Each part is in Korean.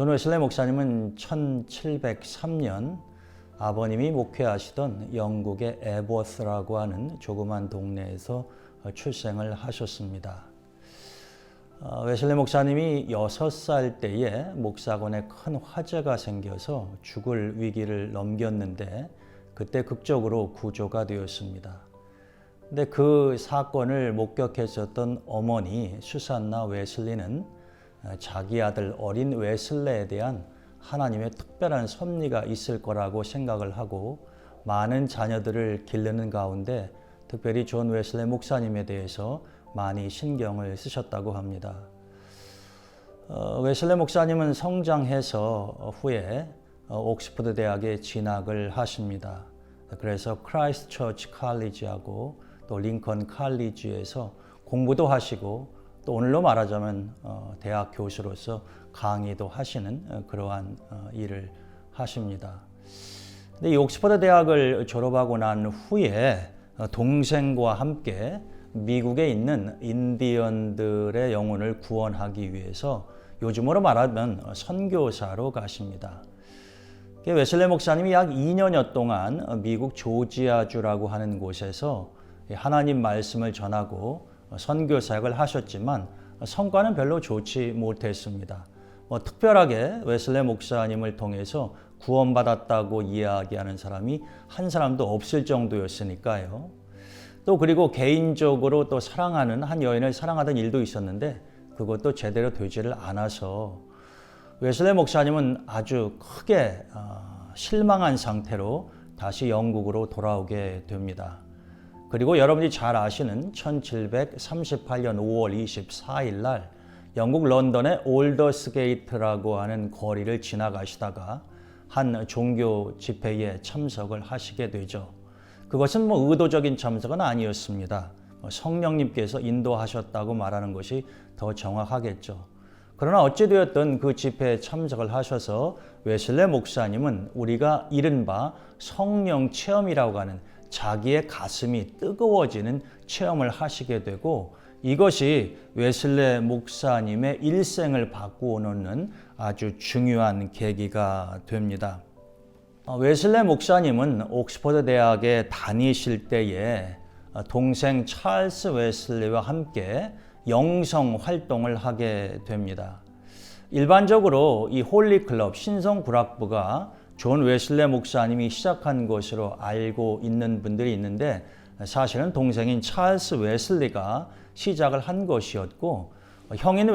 존 웨슬레 목사님은 1703년 아버님이 목회하시던 영국의 에버스라고 하는 조그만 동네에서 출생을 하셨습니다. 웨슬레 목사님이 6살 때에 목사관에 큰 화재가 생겨서 죽을 위기를 넘겼는데 그때 극적으로 구조가 되었습니다. 근데 그 사건을 목격했었던 어머니 수산나 웨슬리는 자기 아들 어린 웨슬레에 대한 하나님의 특별한 섭리가 있을 거라고 생각을 하고 많은 자녀들을 기르는 가운데 특별히 존 웨슬레 목사님에 대해서 많이 신경을 쓰셨다고 합니다. 웨슬레 목사님은 성장해서 후에 옥스퍼드 대학에 진학을 하십니다. 그래서 크라이스트 처치 칼리지하고 또 링컨 칼리지에서 공부도 하시고 또 오늘로 말하자면 대학 교수로서 강의도 하시는 그러한 일을 하십니다. 근데 이 옥스퍼드 대학을 졸업하고 난 후에 동생과 함께 미국에 있는 인디언들의 영혼을 구원하기 위해서 요즘으로 말하면 선교사로 가십니다. 웨슬레 목사님이 약 2년여 동안 미국 조지아주라고 하는 곳에서 하나님 말씀을 전하고 선교 사역을 하셨지만 성과는 별로 좋지 못했습니다. 특별하게 웨슬레 목사님을 통해서 구원받았다고 이야기하는 사람이 한 사람도 없을 정도였으니까요. 또 그리고 개인적으로 또 사랑하는 한 여인을 사랑하던 일도 있었는데 그것도 제대로 되지를 않아서 웨슬레 목사님은 아주 크게 실망한 상태로 다시 영국으로 돌아오게 됩니다. 그리고 여러분이 잘 아시는 1738년 5월 24일 날 영국 런던의 올더스게이트라고 하는 거리를 지나가시다가 한 종교 집회에 참석을 하시게 되죠. 그것은 의도적인 참석은 아니었습니다. 성령님께서 인도하셨다고 말하는 것이 더 정확하겠죠. 그러나 어찌되었든 그 집회에 참석을 하셔서 웨슬레 목사님은 우리가 이른바 성령 체험이라고 하는 자기의 가슴이 뜨거워지는 체험을 하시게 되고 이것이 웨슬레 목사님의 일생을 바꾸어 놓는 아주 중요한 계기가 됩니다. 웨슬레 목사님은 옥스퍼드 대학에 다니실 때에 동생 찰스 웨슬리와 함께 영성 활동을 하게 됩니다. 일반적으로 이 홀리클럽 신성구락부가 존 웨슬레 목사님이 시작한 것으로 알고 있는 분들이 있는데 사실은 동생인 찰스 웨슬리가 시작을 한 것이었고 형인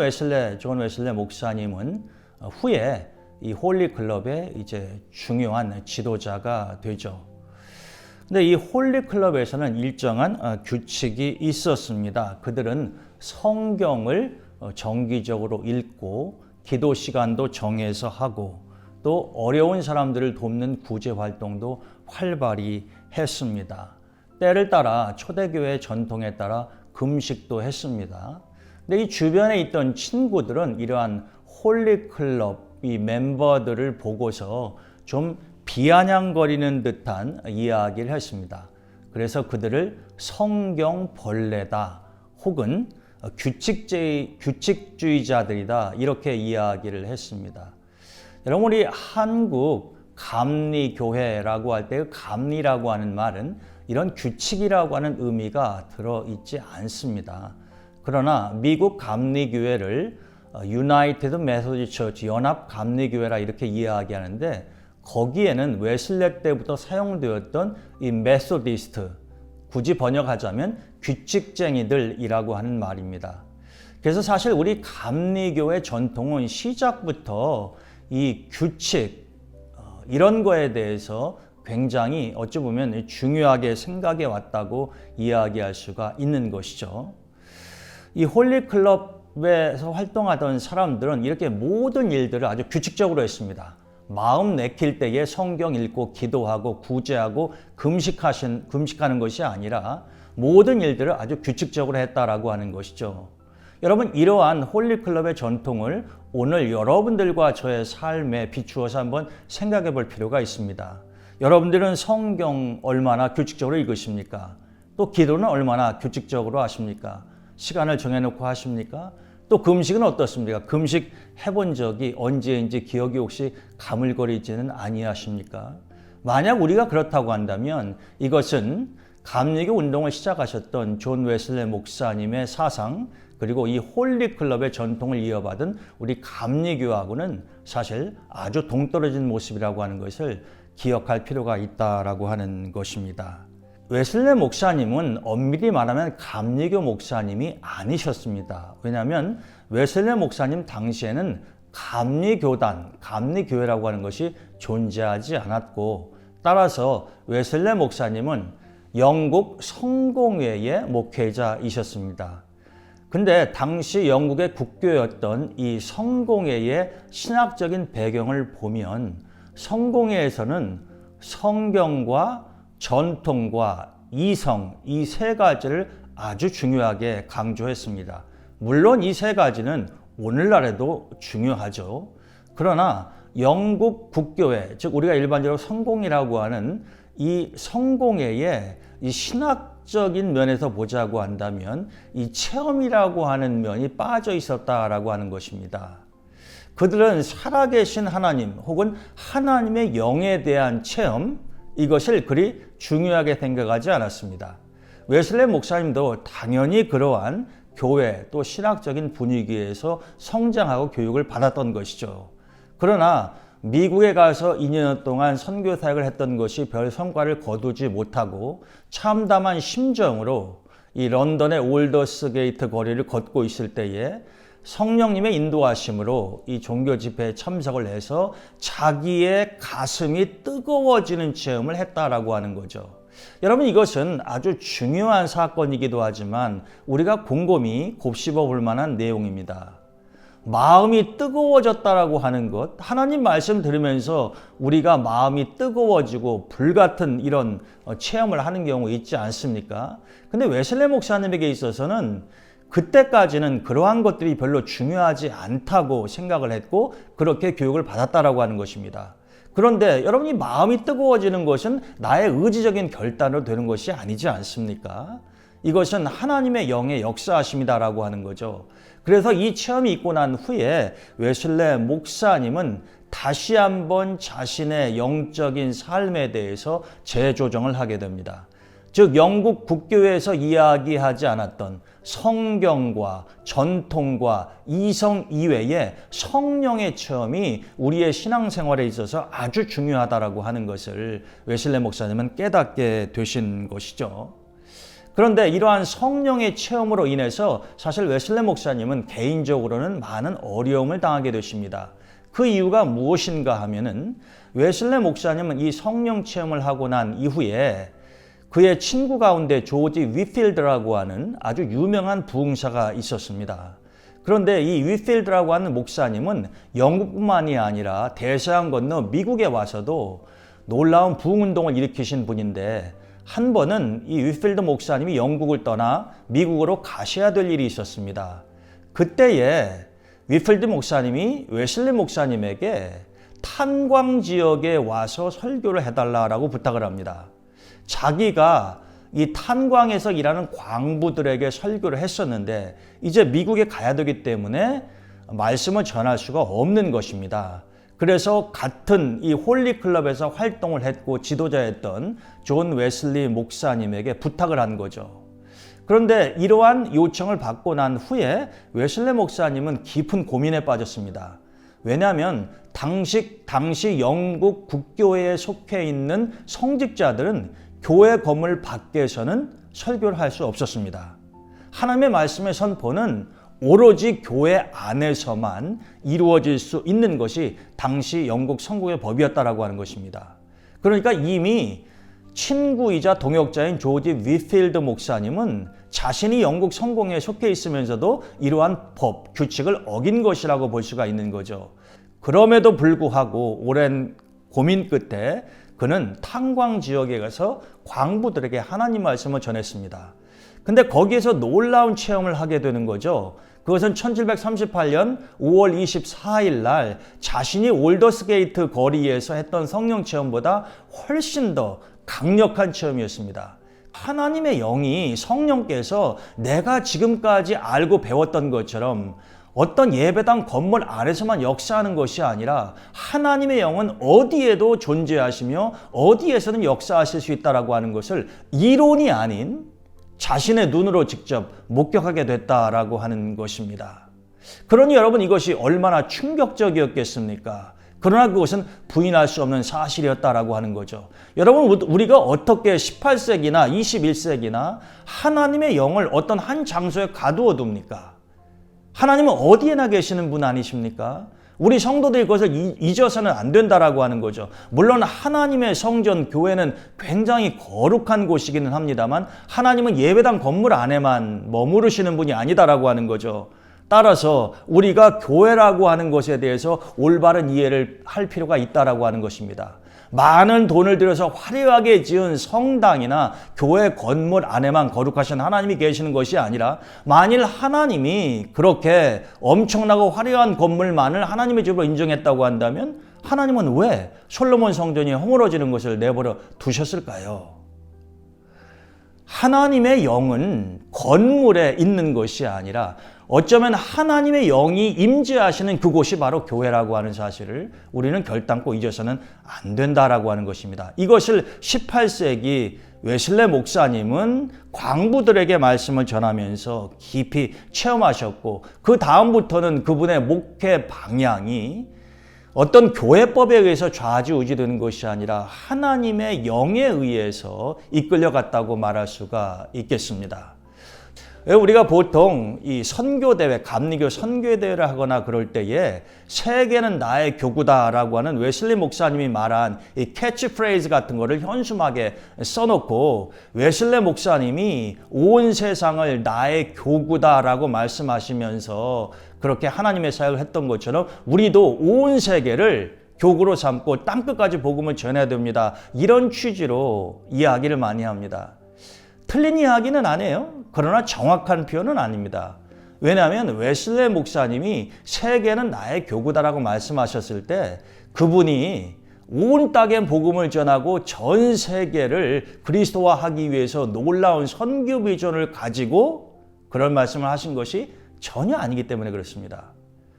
존 웨슬레 목사님은 후에 이 홀리클럽의 이제 중요한 지도자가 되죠. 근데 이 홀리클럽에서는 일정한 규칙이 있었습니다. 그들은 성경을 정기적으로 읽고 기도 시간도 정해서 하고 또 어려운 사람들을 돕는 구제 활동도 활발히 했습니다. 때를 따라 초대교회 전통에 따라 금식도 했습니다. 근데 이 주변에 있던 친구들은 이러한 홀리클럽 이 멤버들을 보고서 좀 비아냥거리는 듯한 이야기를 했습니다. 그래서 그들을 성경벌레다 혹은 규칙주의자들이다 이렇게 이야기를 했습니다. 여러분 우리 한국 감리교회라고 할 때 감리라고 하는 말은 이런 규칙이라고 하는 의미가 들어있지 않습니다. 그러나 미국 감리교회를 유나이티드 메소디스트 처치 연합 감리교회라 이렇게 이야기하는데 거기에는 웨슬레 때부터 사용되었던 이 메소디스트 굳이 번역하자면 규칙쟁이들이라고 하는 말입니다. 그래서 사실 우리 감리교회 전통은 시작부터 이 규칙 이런 거에 대해서 굉장히 어찌 보면 중요하게 생각해 왔다고 이야기할 수가 있는 것이죠. 이 홀리클럽에서 활동하던 사람들은 이렇게 모든 일들을 아주 규칙적으로 했습니다. 마음 내킬 때에 성경 읽고 기도하고 구제하고 금식하는 것이 아니라 모든 일들을 아주 규칙적으로 했다라고 하는 것이죠. 여러분 이러한 홀리클럽의 전통을 오늘 여러분들과 저의 삶에 비추어서 한번 생각해 볼 필요가 있습니다. 여러분들은 성경 얼마나 규칙적으로 읽으십니까? 또 기도는 얼마나 규칙적으로 하십니까? 시간을 정해놓고 하십니까? 또 금식은 어떻습니까? 금식 해본 적이 언제인지 기억이 혹시 가물거리지는 아니하십니까? 만약 우리가 그렇다고 한다면 이것은 감리교 운동을 시작하셨던 존 웨슬레 목사님의 사상, 그리고 이 홀리클럽의 전통을 이어받은 우리 감리교하고는 사실 아주 동떨어진 모습이라고 하는 것을 기억할 필요가 있다라고 하는 것입니다. 웨슬레 목사님은 엄밀히 말하면 감리교 목사님이 아니셨습니다. 왜냐하면 웨슬레 목사님 당시에는 감리교단, 감리교회라고 하는 것이 존재하지 않았고, 따라서 웨슬레 목사님은 영국 성공회의 목회자이셨습니다. 근데 당시 영국의 국교였던 이 성공회의 신학적인 배경을 보면 성공회에서는 성경과 전통과 이성, 이 세 가지를 아주 중요하게 강조했습니다. 물론 이 세 가지는 오늘날에도 중요하죠. 그러나 영국 국교회, 즉 우리가 일반적으로 성공이라고 하는 이 성공회의 이 신학적인 면에서 보자고 한다면 이 체험이라고 하는 면이 빠져 있었다라고 하는 것입니다. 그들은 살아계신 하나님 혹은 하나님의 영에 대한 체험, 이것을 그리 중요하게 생각하지 않았습니다. 웨슬레 목사님도 당연히 그러한 교회 또 신학적인 분위기에서 성장하고 교육을 받았던 것이죠. 그러나 미국에 가서 2년 동안 선교 사역을 했던 것이 별 성과를 거두지 못하고 참담한 심정으로 이 런던의 올더스 게이트 거리를 걷고 있을 때에 성령님의 인도하심으로 이 종교 집회에 참석을 해서 자기의 가슴이 뜨거워지는 체험을 했다라고 하는 거죠. 여러분, 이것은 아주 중요한 사건이기도 하지만 우리가 곰곰이 곱씹어 볼 만한 내용입니다. 마음이 뜨거워졌다라고 하는 것, 하나님 말씀 들으면서 우리가 마음이 뜨거워지고 불같은 이런 체험을 하는 경우 있지 않습니까? 근데 웨슬레 목사님에게 있어서는 그때까지는 그러한 것들이 별로 중요하지 않다고 생각을 했고 그렇게 교육을 받았다라고 하는 것입니다. 그런데 여러분이 마음이 뜨거워지는 것은 나의 의지적인 결단으로 되는 것이 아니지 않습니까? 이것은 하나님의 영의 역사하심이다라고 하는 거죠. 그래서 이 체험이 있고 난 후에 웨슬레 목사님은 다시 한번 자신의 영적인 삶에 대해서 재조정을 하게 됩니다. 즉 영국 국교회에서 이야기하지 않았던 성경과 전통과 이성 이외의 성령의 체험이 우리의 신앙생활에 있어서 아주 중요하다라고 하는 것을 웨슬레 목사님은 깨닫게 되신 것이죠. 그런데 이러한 성령의 체험으로 인해서 사실 웨슬레 목사님은 개인적으로는 많은 어려움을 당하게 되십니다. 그 이유가 무엇인가 하면은 웨슬레 목사님은 이 성령 체험을 하고 난 이후에 그의 친구 가운데 조지 위필드라고 하는 아주 유명한 부흥사가 있었습니다. 그런데 이 위필드라고 하는 목사님은 영국뿐만이 아니라 대서양 건너 미국에 와서도 놀라운 부흥운동을 일으키신 분인데 한 번은 이 위필드 목사님이 영국을 떠나 미국으로 가셔야 될 일이 있었습니다. 그때에 위필드 목사님이 웨슬리 목사님에게 탄광 지역에 와서 설교를 해달라고 부탁을 합니다. 자기가 이 탄광에서 일하는 광부들에게 설교를 했었는데 이제 미국에 가야 되기 때문에 말씀을 전할 수가 없는 것입니다. 그래서 같은 이 홀리클럽에서 활동을 했고 지도자였던 존 웨슬리 목사님에게 부탁을 한 거죠. 그런데 이러한 요청을 받고 난 후에 웨슬리 목사님은 깊은 고민에 빠졌습니다. 왜냐하면 당시 영국 국교회에 속해 있는 성직자들은 교회 건물 밖에서는 설교를 할 수 없었습니다. 하나님의 말씀의 선포는 오로지 교회 안에서만 이루어질 수 있는 것이 당시 영국 성공의 법이었다라고 하는 것입니다. 그러니까 이미 친구이자 동역자인 조지 위필드 목사님은 자신이 영국 성공회에 속해 있으면서도 이러한 법, 규칙을 어긴 것이라고 볼 수가 있는 거죠. 그럼에도 불구하고 오랜 고민 끝에 그는 탄광 지역에 가서 광부들에게 하나님 말씀을 전했습니다. 근데 거기에서 놀라운 체험을 하게 되는 거죠. 그것은 1738년 5월 24일 날 자신이 올더스 게이트 거리에서 했던 성령 체험보다 훨씬 더 강력한 체험이었습니다. 하나님의 영이 성령께서 내가 지금까지 알고 배웠던 것처럼 어떤 예배당 건물 안에서만 역사하는 것이 아니라 하나님의 영은 어디에도 존재하시며 어디에서는 역사하실 수 있다라고 하는 것을 이론이 아닌 자신의 눈으로 직접 목격하게 됐다라고 하는 것입니다. 그러니 여러분, 이것이 얼마나 충격적이었겠습니까? 그러나 그것은 부인할 수 없는 사실이었다라고 하는 거죠. 여러분, 우리가 어떻게 18세기나 21세기나 하나님의 영을 어떤 한 장소에 가두어 둡니까? 하나님은 어디에나 계시는 분 아니십니까? 우리 성도들이 그것을 잊어서는 안 된다라고 하는 거죠. 물론 하나님의 성전, 교회는 굉장히 거룩한 곳이기는 합니다만 하나님은 예배당 건물 안에만 머무르시는 분이 아니다라고 하는 거죠. 따라서 우리가 교회라고 하는 것에 대해서 올바른 이해를 할 필요가 있다라고 하는 것입니다. 많은 돈을 들여서 화려하게 지은 성당이나 교회 건물 안에만 거룩하신 하나님이 계시는 것이 아니라, 만일 하나님이 그렇게 엄청나고 화려한 건물만을 하나님의 집으로 인정했다고 한다면 하나님은 왜 솔로몬 성전이 허물어지는 것을 내버려 두셨을까요? 하나님의 영은 건물에 있는 것이 아니라 어쩌면 하나님의 영이 임재하시는 그곳이 바로 교회라고 하는 사실을 우리는 결단코 잊어서는 안 된다라고 하는 것입니다. 이것을 18세기 웨슬레 목사님은 광부들에게 말씀을 전하면서 깊이 체험하셨고, 그 다음부터는 그분의 목회 방향이 어떤 교회법에 의해서 좌지우지되는 것이 아니라 하나님의 영에 의해서 이끌려갔다고 말할 수가 있겠습니다. 우리가 보통 이 선교대회, 감리교 선교대회를 하거나 그럴 때에 세계는 나의 교구다라고 하는 웨슬리 목사님이 말한 이 캐치프레이즈 같은 거를 현수막에 써놓고, 웨슬리 목사님이 온 세상을 나의 교구다라고 말씀하시면서 그렇게 하나님의 사역을 했던 것처럼 우리도 온 세계를 교구로 삼고 땅끝까지 복음을 전해야 됩니다. 이런 취지로 이야기를 많이 합니다. 틀린 이야기는 아니에요. 그러나 정확한 표현은 아닙니다. 왜냐하면 웨슬레 목사님이 세계는 나의 교구다라고 말씀하셨을 때 그분이 온 땅에 복음을 전하고 전 세계를 그리스도화하기 위해서 놀라운 선교 비전을 가지고 그런 말씀을 하신 것이 전혀 아니기 때문에 그렇습니다.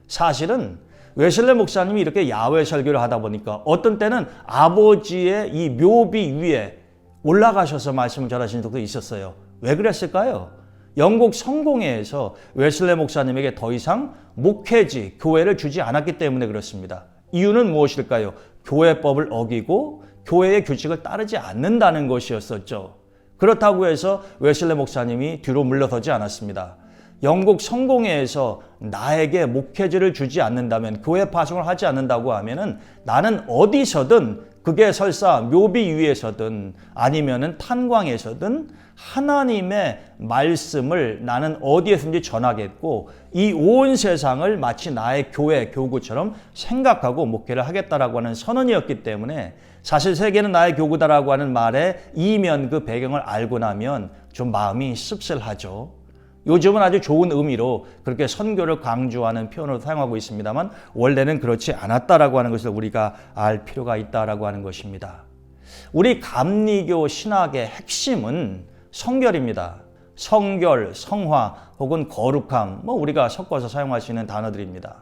사실은 웨슬레 목사님이 이렇게 야외 설교를 하다 보니까 어떤 때는 아버지의 이 묘비 위에 올라가셔서 말씀을 전하신 적도 있었어요. 왜 그랬을까요? 영국 성공회에서 웨슬레 목사님에게 더 이상 목회지, 교회를 주지 않았기 때문에 그렇습니다. 이유는 무엇일까요? 교회법을 어기고 교회의 규칙을 따르지 않는다는 것이었었죠. 그렇다고 해서 웨슬레 목사님이 뒤로 물러서지 않았습니다. 영국 성공회에서 나에게 목회지를 주지 않는다면, 교회 파송을 하지 않는다고 하면은 나는 어디서든, 그게 설사 묘비 위에서든 아니면은 탄광에서든 하나님의 말씀을 나는 어디에서든지 전하겠고, 이 온 세상을 마치 나의 교회, 교구처럼 생각하고 목회를 하겠다라고 하는 선언이었기 때문에, 사실 세계는 나의 교구다라고 하는 말의 이면, 그 배경을 알고 나면 좀 마음이 씁쓸하죠. 요즘은 아주 좋은 의미로 그렇게 선교를 강조하는 표현으로 사용하고 있습니다만, 원래는 그렇지 않았다라고 하는 것을 우리가 알 필요가 있다라고 하는 것입니다. 우리 감리교 신학의 핵심은 성결입니다. 성결, 성화 혹은 거룩함, 우리가 섞어서 사용할 수 있는 단어들입니다.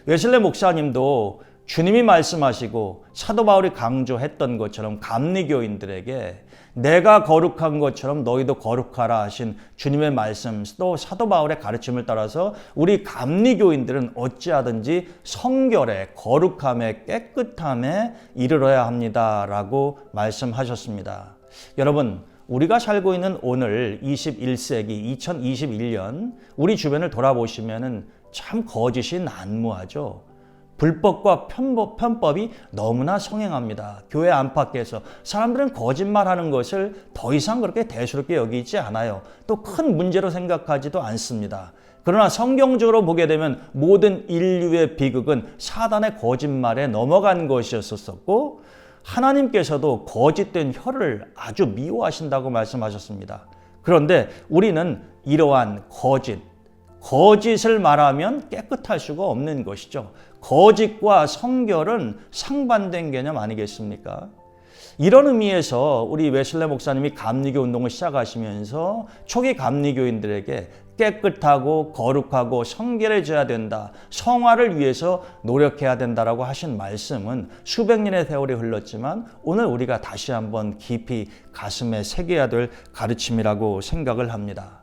웨슬레 목사님도 주님이 말씀하시고 사도 바울이 강조했던 것처럼 감리교인들에게 내가 거룩한 것처럼 너희도 거룩하라 하신 주님의 말씀, 또 사도 바울의 가르침을 따라서 우리 감리교인들은 어찌하든지 성결에, 거룩함에, 깨끗함에 이르러야 합니다라고 말씀하셨습니다. 여러분, 우리가 살고 있는 오늘 21세기 2021년 우리 주변을 돌아보시면 참 거짓이 난무하죠. 불법과 편법이 너무나 성행합니다. 교회 안팎에서 사람들은 거짓말하는 것을 더 이상 그렇게 대수롭게 여기지 않아요. 또 큰 문제로 생각하지도 않습니다. 그러나 성경적으로 보게 되면 모든 인류의 비극은 사단의 거짓말에 넘어간 것이었었고, 하나님께서도 거짓된 혀를 아주 미워하신다고 말씀하셨습니다. 그런데 우리는 이러한 거짓을 말하면 깨끗할 수가 없는 것이죠. 거짓과 성결은 상반된 개념 아니겠습니까? 이런 의미에서 우리 웨슬레 목사님이 감리교 운동을 시작하시면서 초기 감리교인들에게 깨끗하고 거룩하고 성결해져야 된다. 성화를 위해서 노력해야 된다라고 하신 말씀은 수백 년의 세월이 흘렀지만 오늘 우리가 다시 한번 깊이 가슴에 새겨야 될 가르침이라고 생각을 합니다.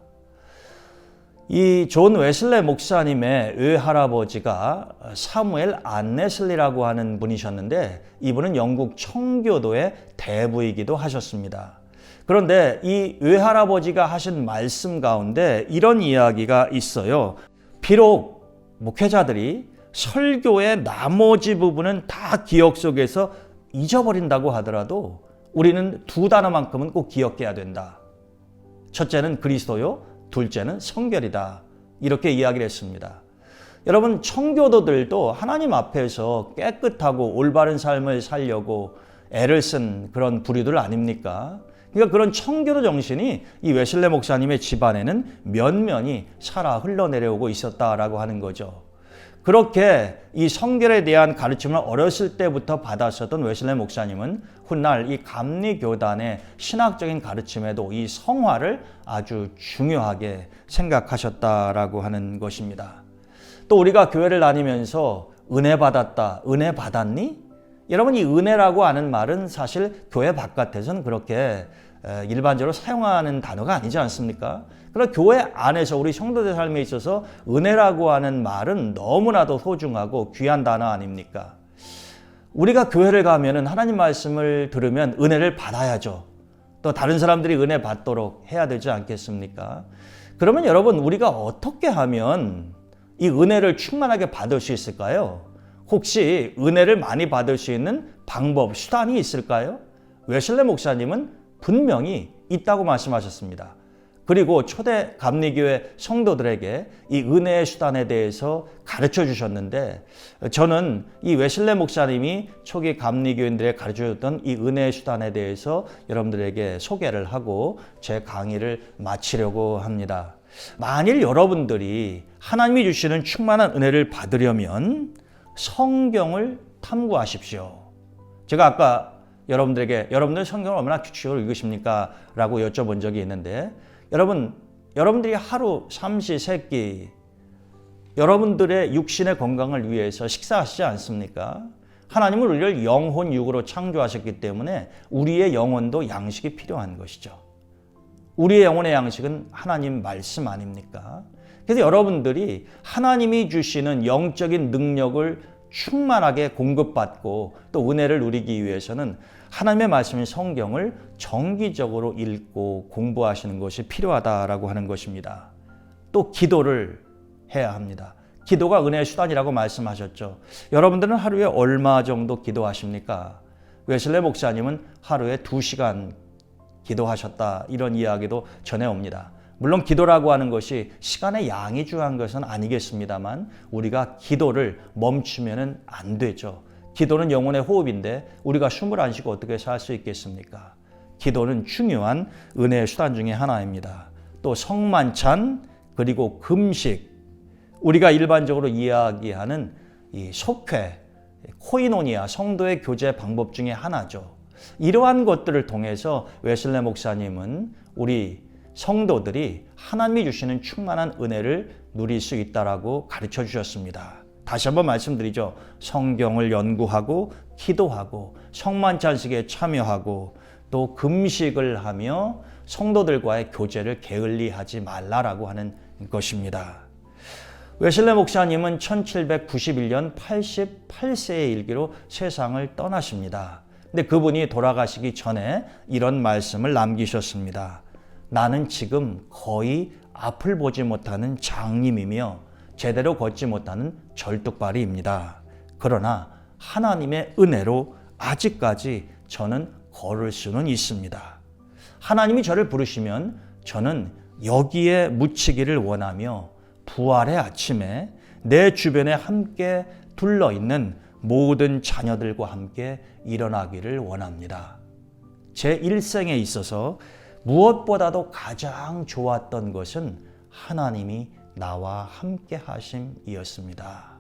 이 존 웨슬레 목사님의 외할아버지가 사무엘 안네슬리라고 하는 분이셨는데 이분은 영국 청교도의 대부이기도 하셨습니다. 그런데 이 외할아버지가 하신 말씀 가운데 이런 이야기가 있어요. 비록 목회자들이 설교의 나머지 부분은 다 기억 속에서 잊어버린다고 하더라도 우리는 두 단어만큼은 꼭 기억해야 된다. 첫째는 그리스도요, 둘째는 성결이다. 이렇게 이야기를 했습니다. 여러분, 청교도들도 하나님 앞에서 깨끗하고 올바른 삶을 살려고 애를 쓴 그런 부류들 아닙니까? 그러니까 그런 청교도 정신이 이 웨슬레 목사님의 집안에는 면면이 살아 흘러내려오고 있었다라고 하는 거죠. 그렇게 이 성결에 대한 가르침을 어렸을 때부터 받았었던 웨슬레 목사님은 훗날 이 감리교단의 신학적인 가르침에도 이 성화를 아주 중요하게 생각하셨다라고 하는 것입니다. 또 우리가 교회를 다니면서 은혜 받았다, 은혜 받았니? 여러분, 이 은혜라고 하는 말은 사실 교회 바깥에서는 그렇게 일반적으로 사용하는 단어가 아니지 않습니까? 그러나 교회 안에서 우리 성도들 삶에 있어서 은혜라고 하는 말은 너무나도 소중하고 귀한 단어 아닙니까? 우리가 교회를 가면은 하나님 말씀을 들으면 은혜를 받아야죠. 또 다른 사람들이 은혜 받도록 해야 되지 않겠습니까? 그러면 여러분, 우리가 어떻게 하면 이 은혜를 충만하게 받을 수 있을까요? 혹시 은혜를 많이 받을 수 있는 방법, 수단이 있을까요? 웨슬레 목사님은 분명히 있다고 말씀하셨습니다. 그리고 초대 감리교회 성도들에게 이 은혜의 수단에 대해서 가르쳐 주셨는데 저는 이 웨슬레 목사님이 초기 감리교인들에게 가르쳐 줬던 이 은혜의 수단에 대해서 여러분들에게 소개를 하고 제 강의를 마치려고 합니다. 만일 여러분들이 하나님이 주시는 충만한 은혜를 받으려면 성경을 탐구하십시오. 제가 아까 여러분들 성경을 얼마나 규칙적으로 읽으십니까? 라고 여쭤본 적이 있는데 여러분들이 하루 삼시세끼 여러분들의 육신의 건강을 위해서 식사하시지 않습니까? 하나님은 우리를 영혼 육으로 창조하셨기 때문에 우리의 영혼도 양식이 필요한 것이죠. 우리의 영혼의 양식은 하나님 말씀 아닙니까? 그래서 여러분들이 하나님이 주시는 영적인 능력을 충만하게 공급받고 또 은혜를 누리기 위해서는 하나님의 말씀인 성경을 정기적으로 읽고 공부하시는 것이 필요하다라고 하는 것입니다. 또 기도를 해야 합니다. 기도가 은혜의 수단이라고 말씀하셨죠. 여러분들은 하루에 얼마 정도 기도하십니까? 웨슬레 목사님은 하루에 2시간 기도하셨다, 이런 이야기도 전해옵니다. 물론 기도라고 하는 것이 시간의 양이 중요한 것은 아니겠습니다만 우리가 기도를 멈추면 안 되죠. 기도는 영혼의 호흡인데 우리가 숨을 안 쉬고 어떻게 살 수 있겠습니까? 기도는 중요한 은혜의 수단 중에 하나입니다. 또 성만찬, 그리고 금식, 우리가 일반적으로 이야기하는 이 속회, 코이노니아, 성도의 교제 방법 중에 하나죠. 이러한 것들을 통해서 웨슬레 목사님은 우리 성도들이 하나님이 주시는 충만한 은혜를 누릴 수 있다라고 가르쳐 주셨습니다. 다시 한번 말씀드리죠. 성경을 연구하고 기도하고 성만찬식에 참여하고 또 금식을 하며 성도들과의 교제를 게을리하지 말라라고 하는 것입니다. 웨슬레 목사님은 1791년 88세의 일기로 세상을 떠나십니다. 근데 그분이 돌아가시기 전에 이런 말씀을 남기셨습니다. 나는 지금 거의 앞을 보지 못하는 장님이며 제대로 걷지 못하는 절뚝발이입니다. 그러나 하나님의 은혜로 아직까지 저는 걸을 수는 있습니다. 하나님이 저를 부르시면 저는 여기에 묻히기를 원하며 부활의 아침에 내 주변에 함께 둘러있는 모든 자녀들과 함께 일어나기를 원합니다. 제 일생에 있어서 무엇보다도 가장 좋았던 것은 하나님이 나와 함께 하심이었습니다.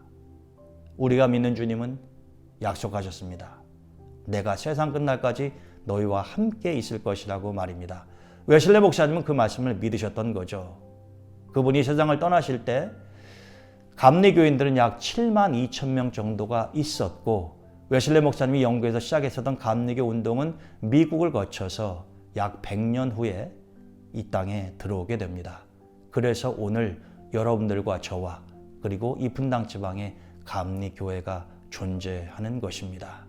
우리가 믿는 주님은 약속하셨습니다. 내가 세상 끝날까지 너희와 함께 있을 것이라고 말입니다. 웨슬레 목사님은 그 말씀을 믿으셨던 거죠. 그분이 세상을 떠나실 때 감리교인들은 약 7만 2천 명 정도가 있었고 웨슬리 목사님이 영국에서 시작했었던 감리교 운동은 미국을 거쳐서 약 100년 후에 이 땅에 들어오게 됩니다. 그래서 오늘 여러분들과 저와 그리고 이 분당 지방에 감리교회가 존재하는 것입니다.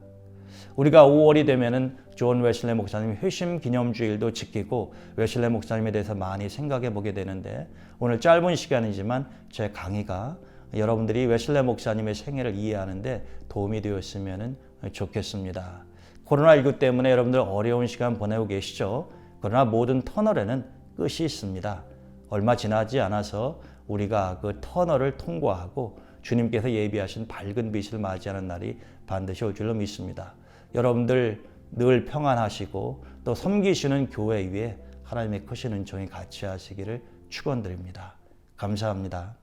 우리가 5월이 되면은 존 웨슬리 목사님 회심 기념주일도 지키고 웨슬리 목사님에 대해서 많이 생각해 보게 되는데 오늘 짧은 시간이지만 제 강의가 여러분들이 웨슬리 목사님의 생애를 이해하는데 도움이 되었으면 좋겠습니다. 코로나19 때문에 여러분들 어려운 시간 보내고 계시죠? 그러나 모든 터널에는 끝이 있습니다. 얼마 지나지 않아서 우리가 그 터널을 통과하고 주님께서 예비하신 밝은 빛을 맞이하는 날이 반드시 올 줄로 믿습니다. 여러분들 늘 평안하시고 또 섬기시는 교회 위에 하나님의 크신 은총이 같이 하시기를 축원드립니다. 감사합니다.